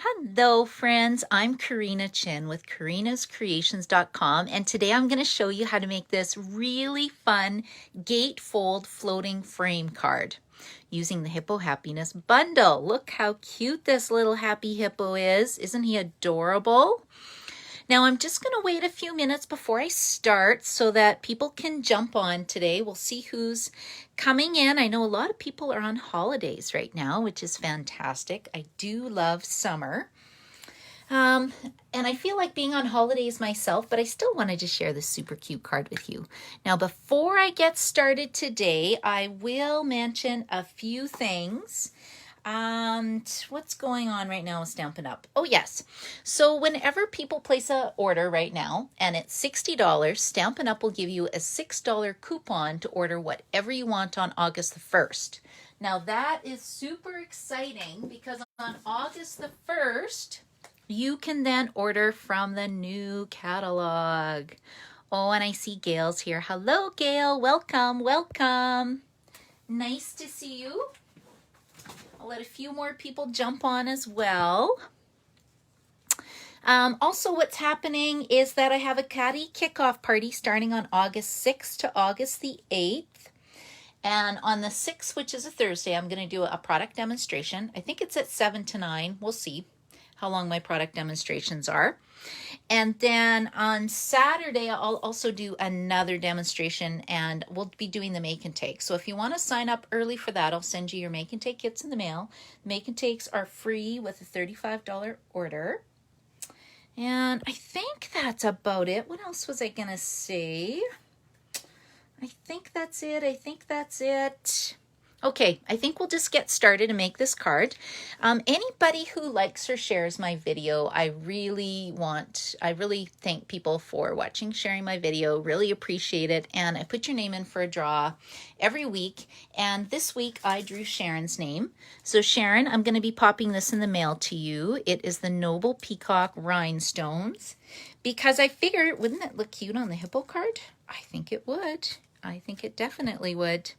Hello friends, I'm Karina Chin with karinascreations.com, and today I'm going to show you how to make this really fun gatefold floating frame card using the Hippo Happiness bundle. Look how cute this little happy hippo is. Isn't he adorable? Now I'm just going to wait a few minutes before I start so that people can jump on today. We'll see who's coming in. I know a lot of people are on holidays right now, which is fantastic. I do love summer. And I feel like being on holidays myself, but I still wanted to share this super cute card with you. Now, before I get started today, I will mention a few things. What's going on right now with Stampin' Up? Oh, yes. So whenever people place an order right now, and it's $60, Stampin' Up will give you a $6 coupon to order whatever you want on August the 1st. Now, that is super exciting because on August the 1st, you can then order from the new catalog. Oh, and I see Gail's here. Hello, Gail. Welcome, welcome. Nice to see you. I'll let a few more people jump on as well. Also, what's happening is that I have a Caddy kickoff party starting on August 6th to August the 8th. And on the 6th, which is a Thursday, I'm going to do a product demonstration. I think it's at 7 to 9. We'll see how long my product demonstrations are. And then on Saturday, I'll also do another demonstration, and we'll be doing the make and take. So if you want to sign up early for that, I'll send you your make and take kits in the mail. Make and takes are free with a $35 order. And I think that's about it. What else was I going to say? I think that's it. Okay, I think we'll just get started and make this card. Anybody who likes or shares my video, I really thank people for watching, sharing my video, really appreciate it. And I put your name in for a draw every week. And this week I drew Sharon's name. So Sharon, I'm going to be popping this in the mail to you. It is the Noble Peacock Rhinestones, because I figured, wouldn't it look cute on the hippo card? I think it would. I think it definitely would.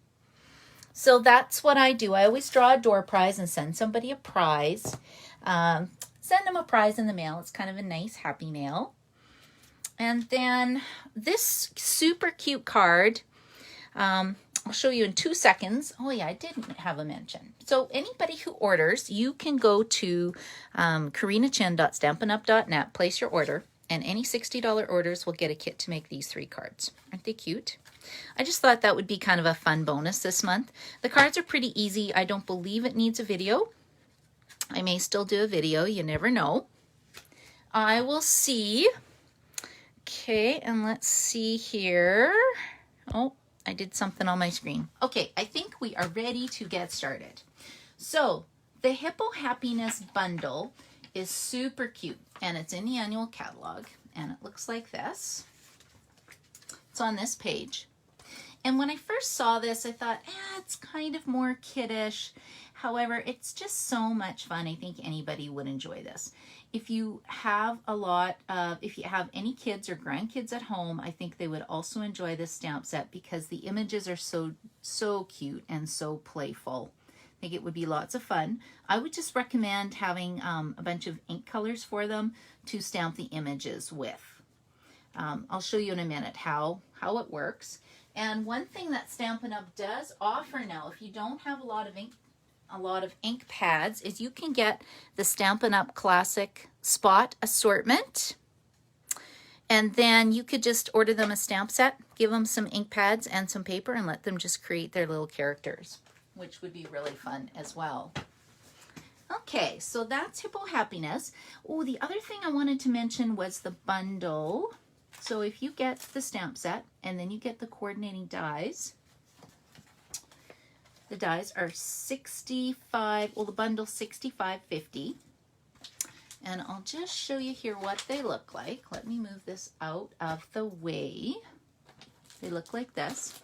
So that's what I do. I always draw a door prize and send somebody a prize. Send them a prize in the mail. It's kind of a nice, happy mail. And then this super cute card, I'll show you in 2 seconds. Oh yeah, I didn't have a mention. So anybody who orders, you can go to karinachin.stampinup.net, place your order, and any $60 orders will get a kit to make these 3 cards. Aren't they cute? I just thought that would be kind of a fun bonus this month. The cards are pretty easy. I don't believe it needs a video. I may still do a video. You never know. I will see. Okay, and let's see here. Oh, I did something on my screen. Okay, I think we are ready to get started. So, the Hippo Happiness bundle is super cute, and it's in the annual catalog, and it looks like this. It's on this page. And when I first saw this, I thought, it's kind of more kiddish. However, it's just so much fun. I think anybody would enjoy this. If you have if you have any kids or grandkids at home, I think they would also enjoy this stamp set because the images are so cute and so playful. I think it would be lots of fun. I would just recommend having a bunch of ink colors for them to stamp the images with. I'll show you in a minute how it works. And one thing that Stampin' Up does offer now, if you don't have a lot of ink pads, is you can get the Stampin' Up Classic Spot Assortment. And then you could just order them a stamp set, give them some ink pads and some paper, and let them just create their little characters, which would be really fun as well. Okay, so that's Hippo Happiness. Oh, the other thing I wanted to mention was the bundle. So if you get the stamp set and then you get the coordinating dies, the dies are $65, well, the bundle's $65.50. And I'll just show you here what they look like. Let me move this out of the way. They look like this.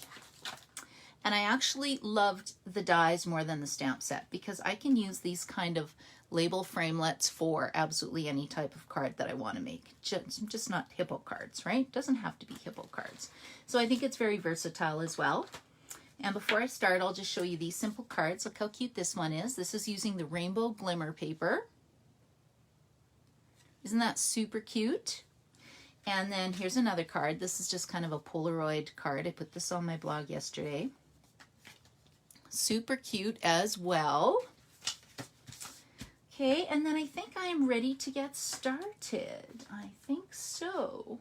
And I actually loved the dies more than the stamp set because I can use these kind of label framelets for absolutely any type of card that I want to make. Just not hippo cards, right? Doesn't have to be hippo cards. So I think it's very versatile as well. And before I start, I'll just show you these simple cards. Look how cute this one is. This is using the Rainbow Glimmer paper. Isn't that super cute? And then here's another card. This is just kind of a Polaroid card. I put this on my blog yesterday. Super cute as well. Okay, and then I think I'm ready to get started. I think so.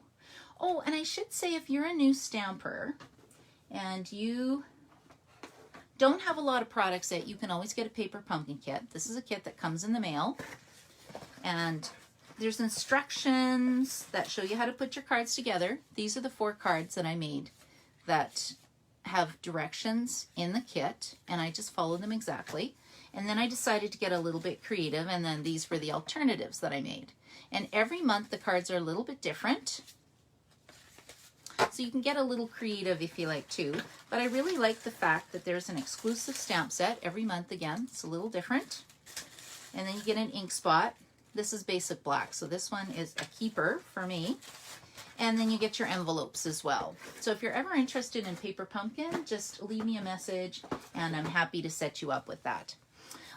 Oh, and I should say, if you're a new stamper and you don't have a lot of products yet, you can always get a paper pumpkin kit. This is a kit that comes in the mail, and there's instructions that show you how to put your cards together. These are the 4 cards that I made that have directions in the kit, and I just followed them exactly. And then I decided to get a little bit creative, and then these were the alternatives that I made. And every month the cards are a little bit different, so you can get a little creative if you like too. But I really like the fact that there's an exclusive stamp set every month. Again, it's a little different. And then you get an ink spot. This is basic black, so this one is a keeper for me. And then you get your envelopes as well. So if you're ever interested in paper pumpkin, just leave me a message and I'm happy to set you up with that.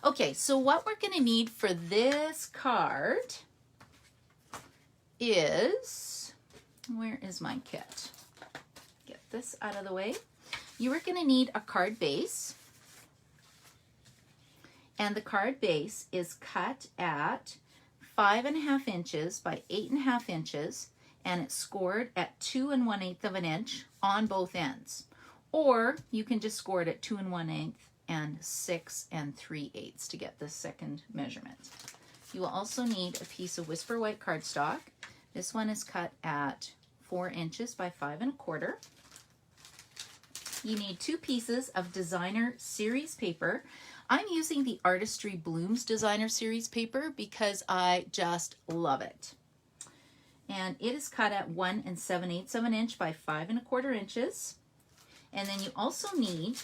Okay, so what we're going to need for this card is, where is my kit? Get this out of the way. You are going to need a card base. And the card base is cut at 5.5 inches by 8.5 inches, and it's scored at 2 1/8 of an inch on both ends. Or you can just score it at 2 1/8 and 6 3/8 to get the second measurement. You will also need a piece of Whisper White cardstock. This one is cut at 4 inches by 5 1/4. You need 2 pieces of designer series paper. I'm using the Artistry Blooms designer series paper because I just love it. And it is cut at 1 7/8 of an inch by 5 1/4 inches. And then you also need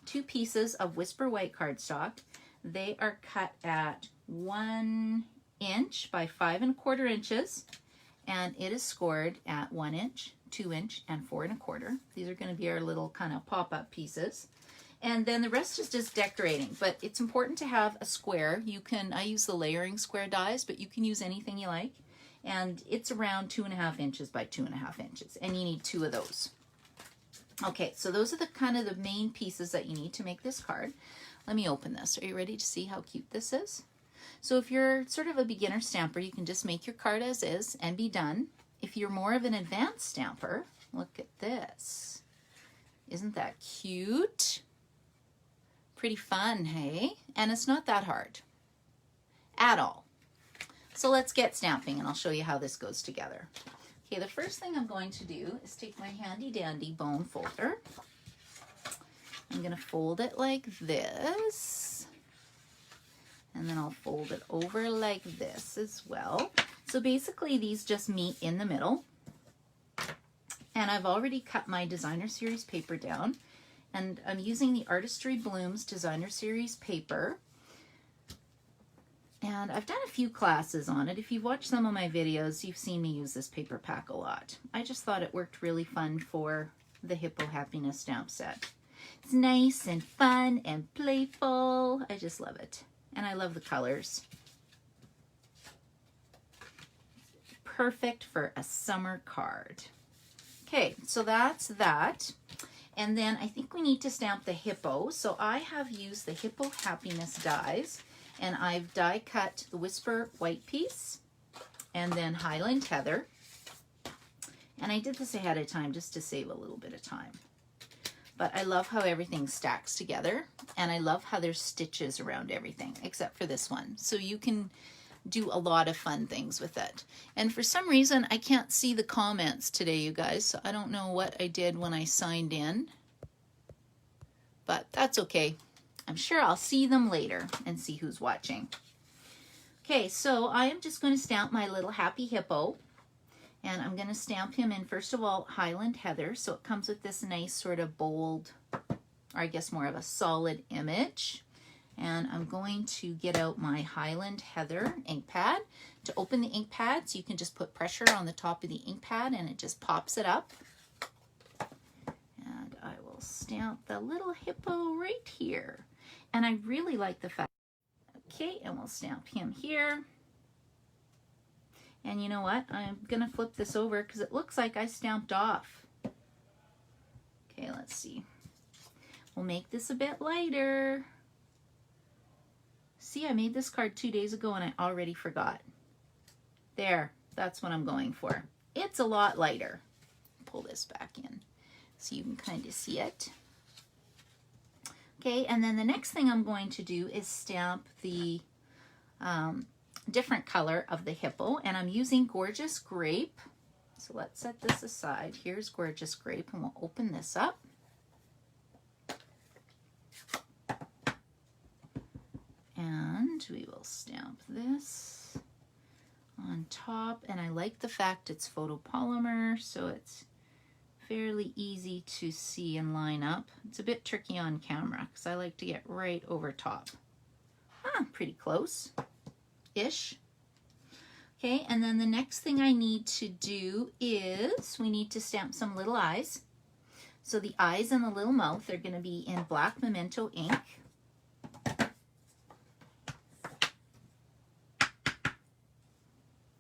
2 pieces of Whisper White cardstock. They are cut at 1 inch by 5 1/4 inches, and it is scored at 1 inch, 2 inch, and 4 1/4. These are going to be our little kind of pop-up pieces. And then the rest is just decorating, but it's important to have a square. You can, I use the layering square dies, but you can use anything you like. And it's around 2.5 inches by 2.5 inches, and you need 2 of those. Okay, so those are the kind of the main pieces that you need to make this card. Let me open this. Are you ready to see how cute this is? So if you're sort of a beginner stamper, you can just make your card as is and be done. If you're more of an advanced stamper, look at this. Isn't that cute? Pretty fun, hey? And it's not that hard at all. So let's get stamping, and I'll show you how this goes together. Okay, the first thing I'm going to do is take my handy dandy bone folder. I'm going to fold it like this, and then I'll fold it over like this as well. So basically these just meet in the middle, and I've already cut my designer series paper down, and I'm using the Artistry Blooms designer series paper. And I've done a few classes on it. If you've watched some of my videos, you've seen me use this paper pack a lot. I just thought it worked really fun for the Hippo Happiness stamp set. It's nice and fun and playful. I just love it. And I love the colors. Perfect for a summer card. Okay, so that's that. And then I think we need to stamp the hippo. So I have used the Hippo Happiness dies. And I've die cut the Whisper White piece and then Highland Heather. And I did this ahead of time just to save a little bit of time. But I love how everything stacks together, and I love how there's stitches around everything except for this one. So you can do a lot of fun things with it. And for some reason I can't see the comments today, you guys. So I don't know what I did when I signed in, but that's okay. I'm sure I'll see them later and see who's watching. Okay, so I am just going to stamp my little happy hippo. And I'm going to stamp him in, first of all, Highland Heather. So it comes with this nice sort of bold, or I guess more of a solid image. And I'm going to get out my Highland Heather ink pad. To open the ink pad, so you can just put pressure on the top of the ink pad and it just pops it up. And I will stamp the little hippo right here. And I really like the fact, okay, and we'll stamp him here. And you know what? I'm gonna flip this over because it looks like I stamped off. Okay, let's see. We'll make this a bit lighter. See, I made this card 2 days ago and I already forgot. There, that's what I'm going for. It's a lot lighter. Pull this back in so you can kind of see it. Okay, and then the next thing I'm going to do is stamp the different color of the hippo, and I'm using Gorgeous Grape. So let's set this aside. Here's Gorgeous Grape, and we'll open this up. And we will stamp this on top, and I like the fact it's photopolymer, so it's fairly easy to see and line up. It's a bit tricky on camera because I like to get right over top. Pretty close-ish. Okay, and then the next thing I need to do is we need to stamp some little eyes. So the eyes and the little mouth are going to be in black Memento ink.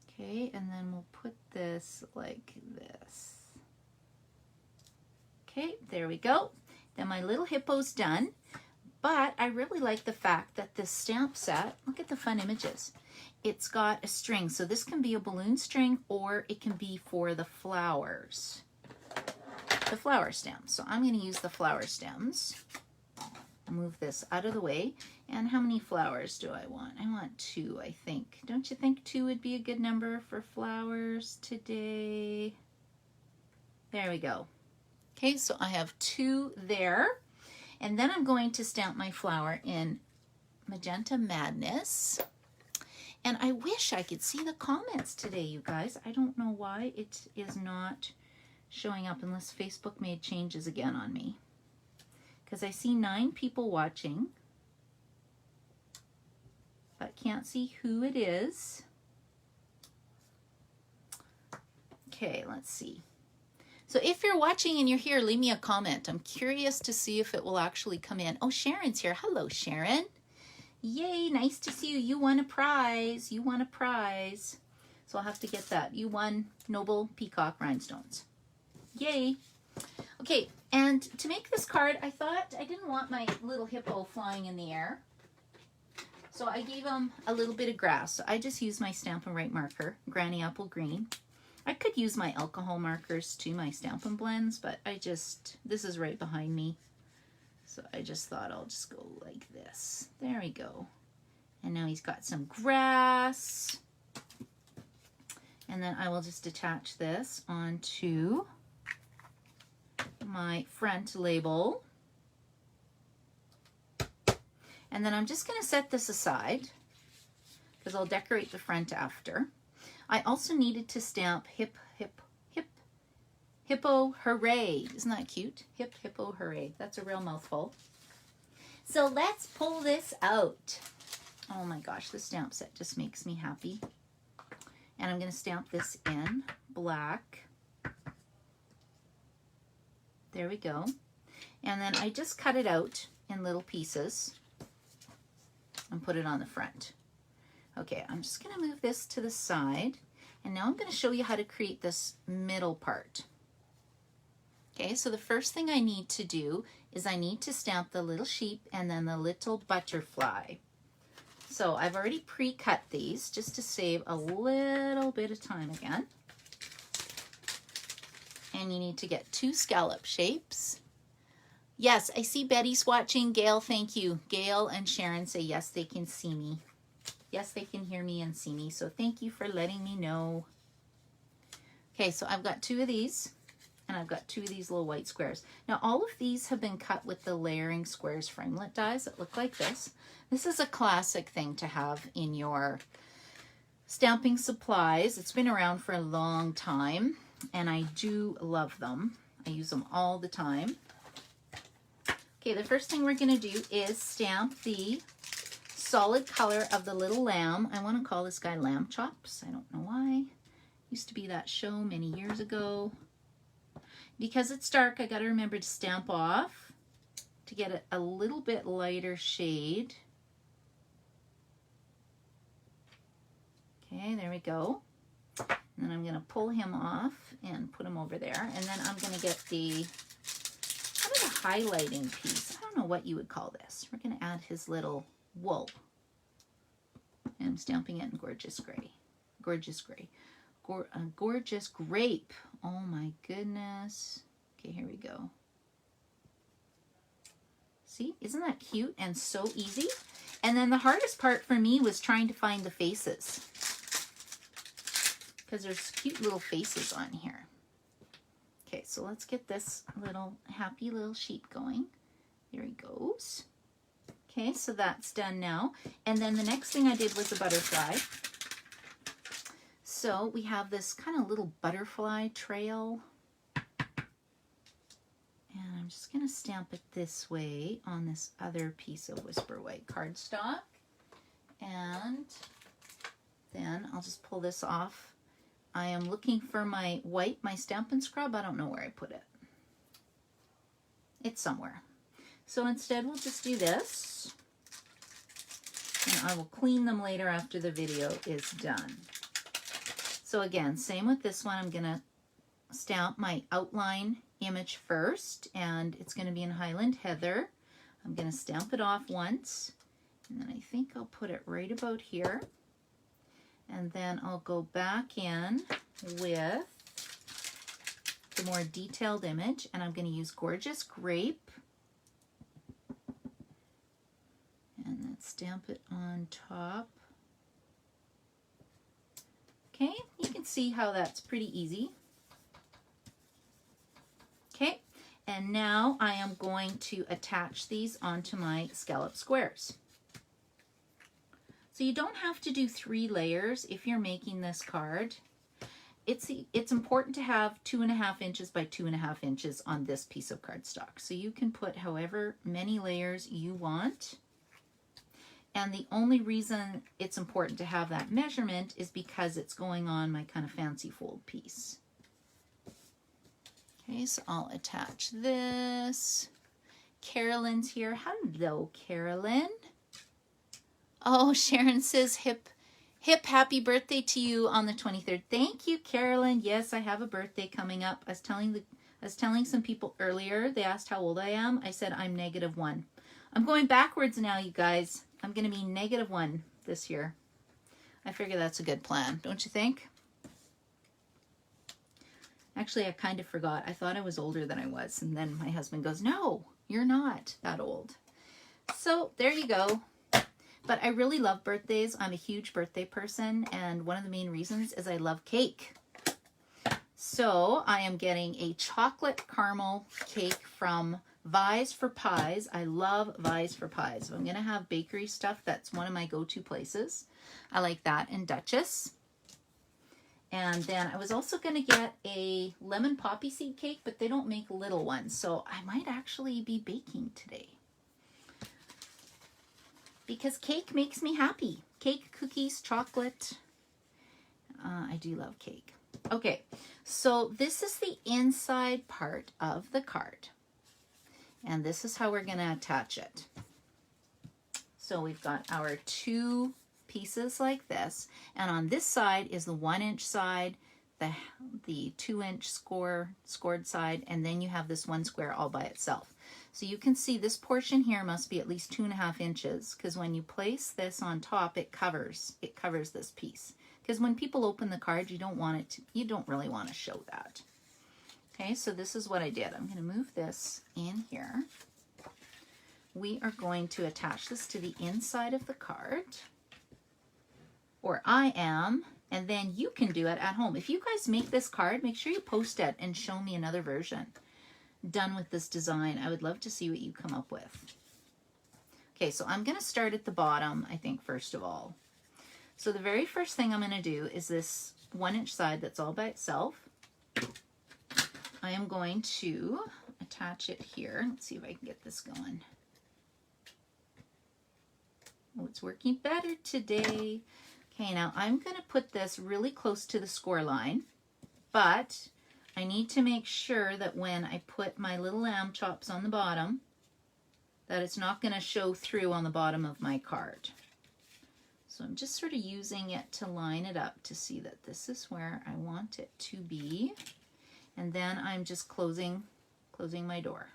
Okay, and then we'll put this like this. Okay, there we go. Then my little hippo's done. But I really like the fact that this stamp set, look at the fun images. It's got a string, so this can be a balloon string or it can be for the flowers. The flower stems. So I'm going to use the flower stems. Move this out of the way. And how many flowers do I want? I want 2, I think. Don't you think 2 would be a good number for flowers today? There we go. Okay, so I have 2 there. And then I'm going to stamp my flower in Magenta Madness. And I wish I could see the comments today, you guys. I don't know why it is not showing up unless Facebook made changes again on me. Because I see 9 people watching, but can't see who it is. Okay, let's see. So if you're watching and you're here, leave me a comment. I'm curious to see if it will actually come in. Oh, Sharon's here. Hello, Sharon. Yay, nice to see you. You won a prize. You won a prize. So I'll have to get that. You won Noble Peacock Rhinestones. Yay. Okay, and to make this card, I thought I didn't want my little hippo flying in the air. So I gave him a little bit of grass. So I just used my Stampin' Write marker, Granny Apple Green. I could use my alcohol markers too, my Stampin' Blends, but this is right behind me. So I just thought I'll just go like this. There we go. And now he's got some grass. And then I will just attach this onto my front label. And then I'm just going to set this aside because I'll decorate the front after. I also needed to stamp Hippo Hooray. Isn't that cute? Hippo Hooray. That's a real mouthful. So let's pull this out. Oh my gosh, the stamp set just makes me happy. And I'm going to stamp this in black. There we go. And then I just cut it out in little pieces and put it on the front. Okay, I'm just going to move this to the side. And now I'm going to show you how to create this middle part. Okay, so the first thing I need to do is I need to stamp the little sheep and then the little butterfly. So I've already pre-cut these just to save a little bit of time again. And you need to get 2 scallop shapes. Yes, I see Betty's watching. Gail, thank you. Gail and Sharon say yes, they can see me. Yes, they can hear me and see me. So thank you for letting me know. Okay, so I've got 2 of these. And I've got 2 of these little white squares. Now all of these have been cut with the layering squares framelit dies that look like this. This is a classic thing to have in your stamping supplies. It's been around for a long time and I do love them. I use them all the time. Okay, the first thing we're going to do is stamp the solid color of the little lamb. I want to call this guy Lamb Chops. I don't know why. Used to be that show many years ago. Because it's dark, I got to remember to stamp off to get it a little bit lighter shade. Okay, there we go. And then I'm going to pull him off and put him over there. And then I'm going to get the kind of a highlighting piece. I don't know what you would call this. We're going to add his little wool. And I'm stamping it in gorgeous gray. Gorgeous gray. Gorgeous grape. Oh my goodness. Okay, here we go. See, isn't that cute and so easy? And then the hardest part for me was trying to find the faces, because there's cute little faces on here. Okay, so let's get this little happy little sheep going. There he goes. Okay, so that's done now. And then the next thing I did was a butterfly. So we have this kind of little butterfly trail. And I'm just going to stamp it this way on this other piece of Whisper White cardstock. And then I'll just pull this off. I am looking for my white, my Stampin' Scrub. I don't know where I put it. It's somewhere. So instead we'll just do this. And I will clean them later after the video is done. So again, same with this one. I'm going to stamp my outline image first, and it's going to be in Highland Heather. I'm going to stamp it off once, and then I think I'll put it right about here. And then I'll go back in with the more detailed image, and I'm going to use Gorgeous Grape. And then stamp it on top. Okay, you can see how that's pretty easy. Okay, and now I am going to attach these onto my scallop squares. So you don't have to do 3 layers if you're making this card. It's important to have 2.5 inches by 2.5 inches on this piece of cardstock. So you can put however many layers you want. And the only reason it's important to have that measurement is because it's going on my kind of fancy fold piece. Okay, so I'll attach this. Carolyn's here. Hello, Carolyn. Oh, Sharon says hip happy birthday to you on the 23rd. Thank you, Carolyn. Yes, I have a birthday coming up. I was telling some people earlier, they asked how old I am. I said I'm -1. I'm going backwards now, you guys. I'm going to be -1 this year. I figure that's a good plan, don't you think? Actually, I kind of forgot. I thought I was older than I was. And then my husband goes, no, you're not that old. So there you go. But I really love birthdays. I'm a huge birthday person. And one of the main reasons is I love cake. So I am getting a chocolate caramel cake from Vi's for Pies. I love Vi's for Pies. If I'm going to have bakery stuff, that's one of my go-to places. I like that and Duchess. And then I was also going to get a lemon poppy seed cake, but they don't make little ones. So I might actually be baking today. Because cake makes me happy. Cake, cookies, chocolate. I do love cake. Okay, so this is the inside part of the card. And this is how we're going to attach it. So we've got our 2 pieces like this, and on this side is the 1-inch side, the 2-inch scored side, and then you have this 1 square all by itself. So you can see this portion here must be at least 2.5 inches, because when you place this on top, it covers this piece. Because when people open the card, you don't really want to show that. Okay, so this is what I did. I'm going to move this in here. We are going to attach this to the inside of the card. Or I am, and then you can do it at home. If you guys make this card, make sure you post it and show me another version done with this design. I would love to see what you come up with. Okay, so I'm going to start at the bottom, I think, first of all. So the very first thing I'm going to do is this 1-inch side that's all by itself. I am going to attach it here. Let's see if I can get this going. Oh, it's working better today. Okay, now I'm going to put this really close to the score line, but I need to make sure that when I put my little lamb chops on the bottom, that it's not going to show through on the bottom of my card. So I'm just sort of using it to line it up to see that this is where I want it to be. And then I'm just closing my door.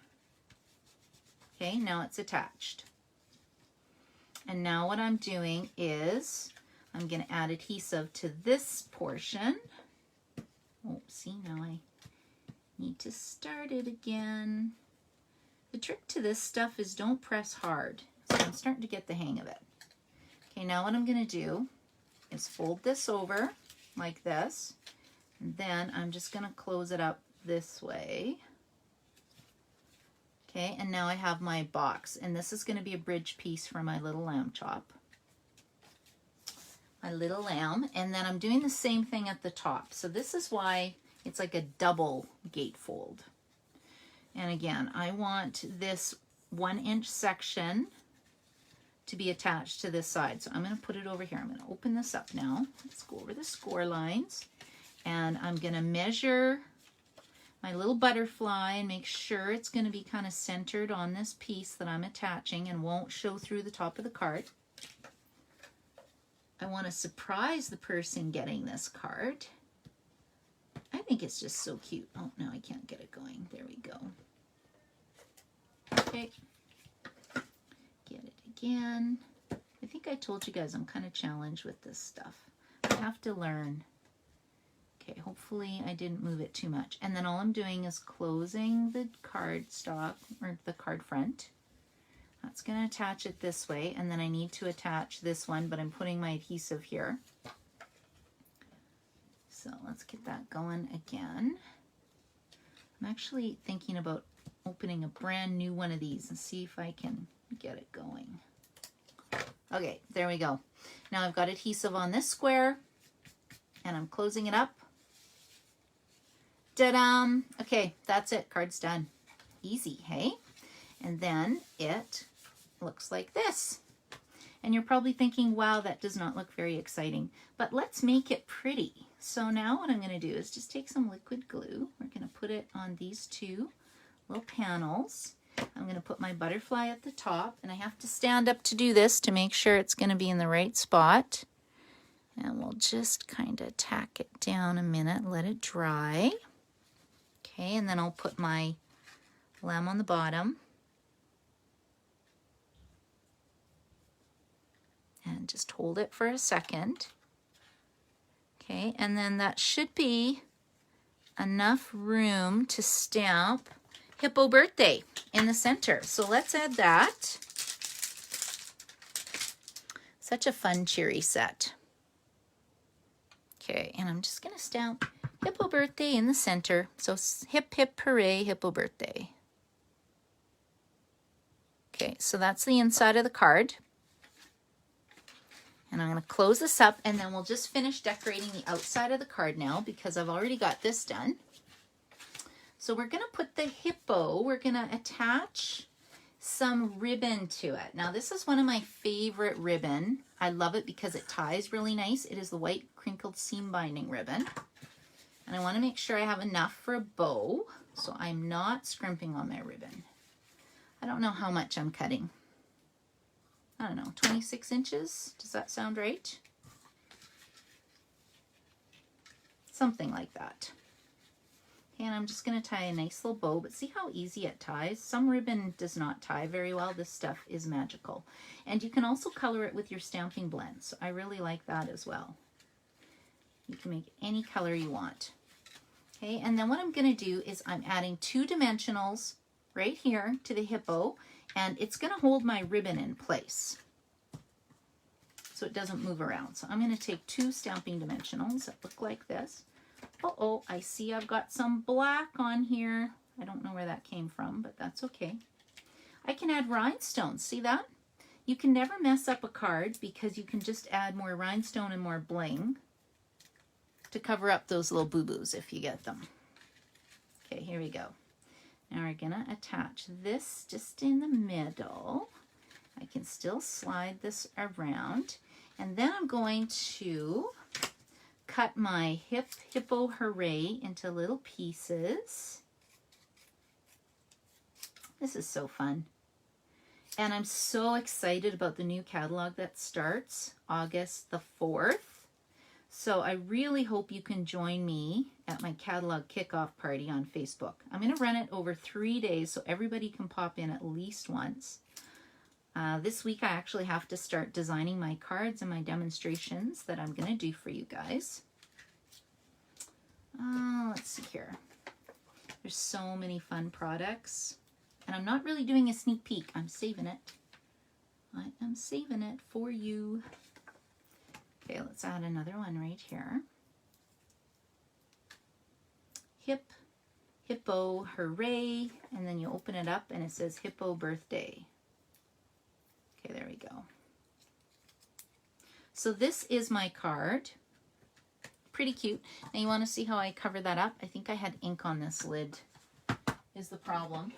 Okay, now it's attached. And now what I'm doing is I'm going to add adhesive to this portion. Oh, see, now I need to start it again. The trick to this stuff is don't press hard. So I'm starting to get the hang of it. Okay, now what I'm going to do is fold this over like this. And then I'm just going to close it up this way. Okay, and now I have my box, and this is going to be a bridge piece for my little lamb chop. My little lamb, and then I'm doing the same thing at the top. So this is why it's like a double gatefold. And again, I want this 1-inch section to be attached to this side. So I'm going to put it over here. I'm going to open this up now. Let's go over the score lines, and I'm going to measure my little butterfly and make sure it's going to be kind of centered on this piece that I'm attaching and won't show through the top of the card. I want to surprise the person getting this card. I think it's just so cute. Oh, no, I can't get it going. There we go. Okay. Get it again. I think I told you guys I'm kind of challenged with this stuff. I have to learn. Okay, hopefully I didn't move it too much. And then all I'm doing is closing the cardstock, or the card front. That's going to attach it this way, and then I need to attach this one, but I'm putting my adhesive here. So let's get that going again. I'm actually thinking about opening a brand new one of these and see if I can get it going. Okay, there we go. Now I've got adhesive on this square, and I'm closing it up. Ta-da! Okay, that's it. Card's done. Easy, hey? And then it looks like this. And you're probably thinking, wow, that does not look very exciting. But let's make it pretty. So now what I'm going to do is just take some liquid glue. We're going to put it on these two little panels. I'm going to put my butterfly at the top. And I have to stand up to do this to make sure it's going to be in the right spot. And we'll just kind of tack it down a minute, let it dry. Okay, and then I'll put my lamb on the bottom. And just hold it for a second. Okay, and then that should be enough room to stamp Hippo Birthday in the center. So let's add that. Such a fun, cheery set. Okay, and I'm just going to stamp Hippo Birthday in the center. So hip, hip, hooray, Hippo Birthday. Okay, so that's the inside of the card. And I'm going to close this up, and then we'll just finish decorating the outside of the card now because I've already got this done. So we're going to put the hippo, we're going to attach some ribbon to it. Now this is one of my favorite ribbon. I love it because it ties really nice. It is the white crinkled seam binding ribbon. And I want to make sure I have enough for a bow, so I'm not scrimping on my ribbon. I don't know how much I'm cutting. I don't know, 26 inches? Does that sound right? Something like that. Okay, and I'm just going to tie a nice little bow, but see how easy it ties? Some ribbon does not tie very well. This stuff is magical. And you can also color it with your stamping blends. So I really like that as well. You can make any color you want. Okay, and then what I'm going to do is I'm adding 2 dimensionals right here to the hippo, and it's going to hold my ribbon in place so it doesn't move around. So I'm going to take 2 stamping dimensionals that look like this. Uh-oh, I see I've got some black on here. I don't know where that came from, but that's okay. I can add rhinestones. See that? You can never mess up a card because you can just add more rhinestone and more bling to cover up those little boo-boos if you get them. Okay, here we go. Now we're going to attach this just in the middle. I can still slide this around. And then I'm going to cut my Hippo Hooray into little pieces. This is so fun. And I'm so excited about the new catalog that starts August the 4th. So I really hope you can join me at my catalog kickoff party on Facebook. I'm going to run it over 3 days so everybody can pop in at least once. This week I actually have to start designing my cards and my demonstrations that I'm going to do for you guys. Let's see here. There's so many fun products. And I'm not really doing a sneak peek. I'm saving it. I am saving it for you. Okay, let's add another one right here. Hippo, hooray. And then you open it up and it says Hippo birthday. Okay, there we go. So this is my card. Pretty cute. Now you want to see how I cover that up? I think I had ink on this lid is the problem.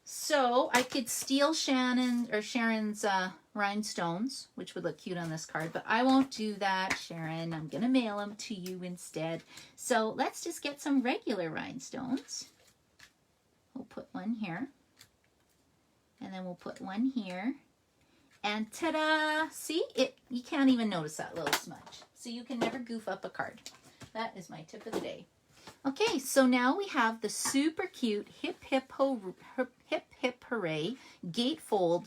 So I could steal Sharon's rhinestones, which would look cute on this card, but I won't do that, Sharon. I'm going to mail them to you instead. So let's just get some regular rhinestones. We'll put one here. And then we'll put one here. And ta-da! See? You can't even notice that little smudge. So you can never goof up a card. That is my tip of the day. Okay, so now we have the super cute Hip Hip Hooray Gatefold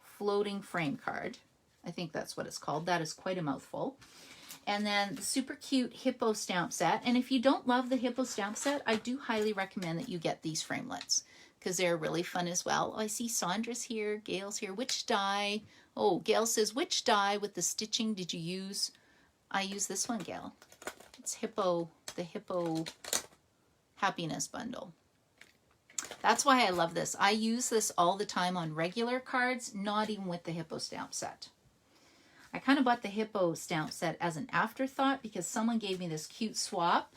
floating frame card. I think that's what it's called. That is quite a mouthful. And then the super cute Hippo stamp set. And if you don't love the Hippo stamp set, I do highly recommend that you get these framelits because they're really fun as well. Oh, I see Sandra's here, Gail's here. Which die? Oh, Gail says, which die with the stitching did you use? I use this one, Gail. It's the Hippo Happiness bundle. That's why I love this. I use this all the time on regular cards, not even with the Hippo stamp set. I kind of bought the Hippo stamp set as an afterthought because someone gave me this cute swap.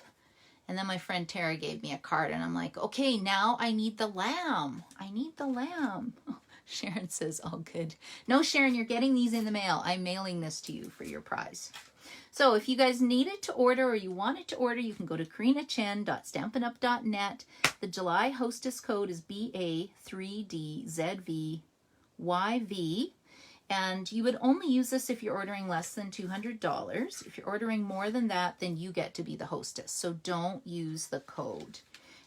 And then my friend Tara gave me a card and I'm like, okay, now I need the lamb. I need the lamb. Oh, Sharon says, oh, good. No, Sharon, you're getting these in the mail. I'm mailing this to you for your prize. So if you guys needed to order or you wanted to order, you can go to karinachen.stampinup.net. The July hostess code is BA3DZVYV. And you would only use this if you're ordering less than $200. If you're ordering more than that, then you get to be the hostess. So don't use the code.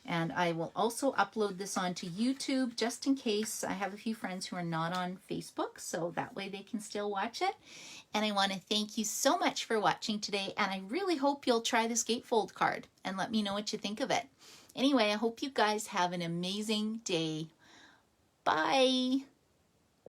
And I will also upload this onto YouTube just in case. I have a few friends who are not on Facebook, so that way they can still watch it. And I want to thank you so much for watching today. And I really hope you'll try this gatefold card and let me know what you think of it. Anyway, I hope you guys have an amazing day. Bye.